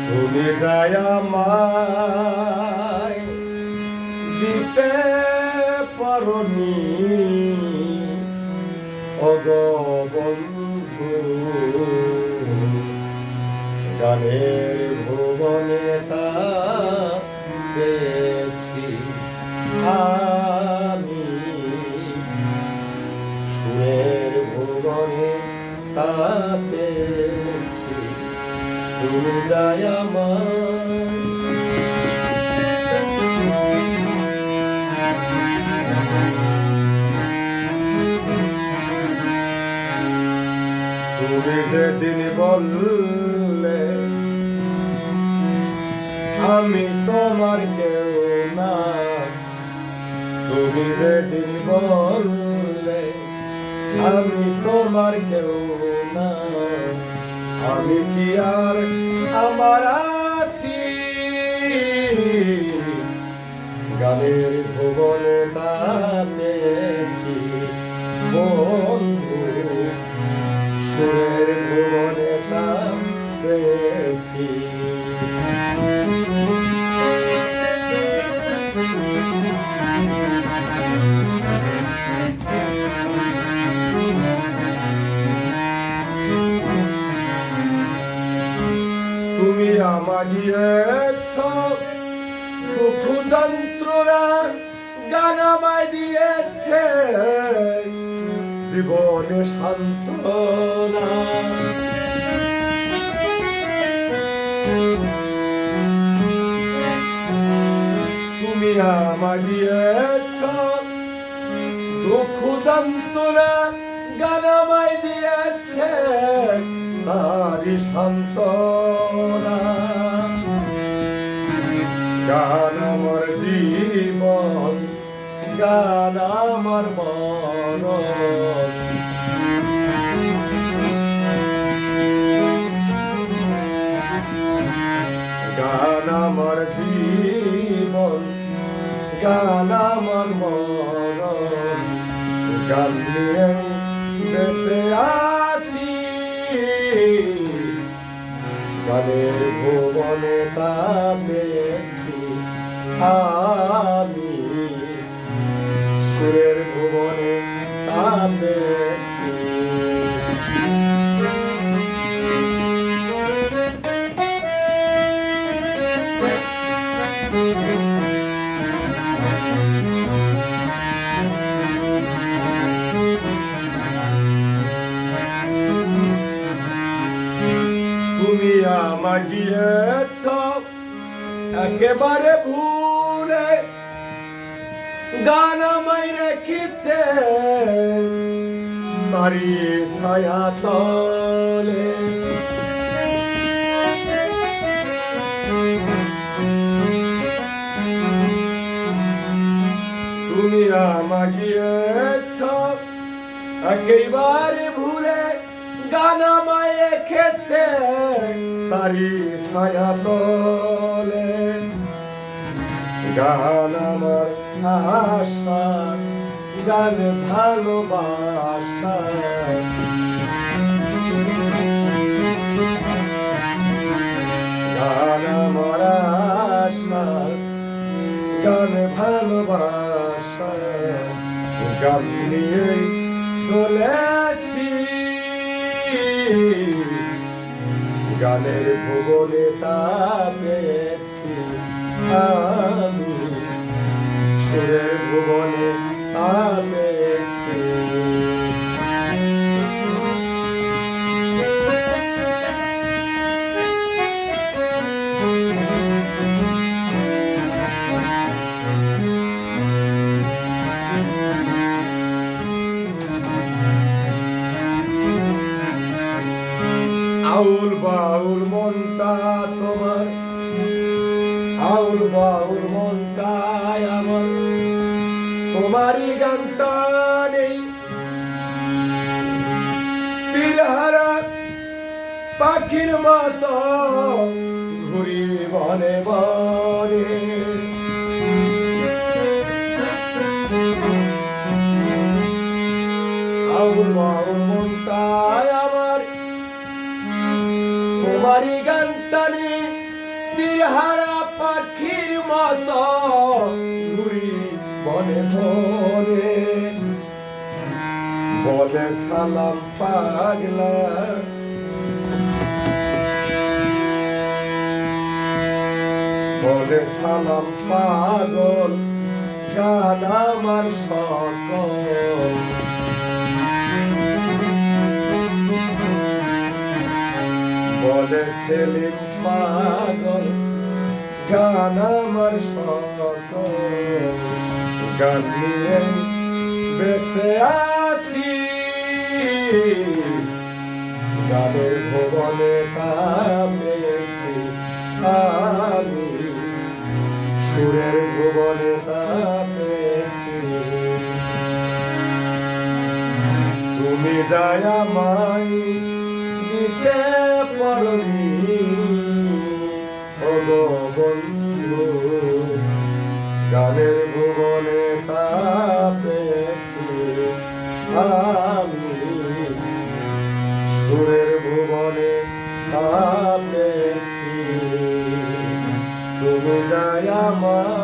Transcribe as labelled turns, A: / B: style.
A: তুমি যায় আমায় দিতে পারনি ওগো বন্ধু, গানের ভুবনে তা পেয়েছি আমি, সুরের ভুবনে তা পেয়েছি। তুমি যায় আমার তুমি যেদিন বললে আমি তোমার কেউ না, তুমি যেদিন বললে আমি তোমার কেউ না, আমি কি আর আমার আছি, গানের ভুবনে তা পেয়েছি বন্ধু, সুরের ভুবনে তা পেয়েছি। তুমি আমায় দিয়েছ দুঃখ যন্ত্রণা, গান আমায় দিয়েছে জীবনে সান্ত্বনা। তুমি আমায় দিয়েছ দুঃখ যন্ত্রণা, গান আমায় দিয়েছে তারি সান্ত্বনা। গান আমার জীবন, গান আমার মরণ, গান আমার জীবন, গান আমার মরণ, গান নিয়ে বেঁচে আছি, গানের ভুবনে তা পেয়েছি আমি, সুরের ভুবনে তা পেয়েছি। তুমি আমায় দিয়েছ একেবারে ভুলে, গান আমায় রেখেছে তারি ছায়া তলে। তুমি আমায় দিয়েছ একেবারে ভুলে, গান আমায় রেখেছে তারি ছায়া তলে। গান আমার আশা, গান ভালোবাসা, গান আমার আশা, গান ভালোবাসা, গান নিয়ে চলেছি, গানের ভুবনে তা পেয়েছি আমি, সুরের ভুবনে তা পেয়েছি। আউল বাউল মনটা তোমার, আউল বাউল মনটাই আমার, তোমারই গানটা নেই। তীরহারা পাখির মতো ঘুরি বনে বনে, পাখির মতো ঘুরি বনে বনে বলে সালাম পাগলা বলে সালাম পাগল গান আমার সকল বলে সেলিম পাগল গান আমার সকল গান নিয়ে বেঁচে আছি গানের ভুবনে পেয়েছি আমি সুরের ভুবনে পেয়েছি তুমি যাই আমায় দিতে পারবি ও গো বন্ধু গানের ভুবনে পেয়েছি আমি সুরের ভুবনে পেয়েছি তুমি যাই আমার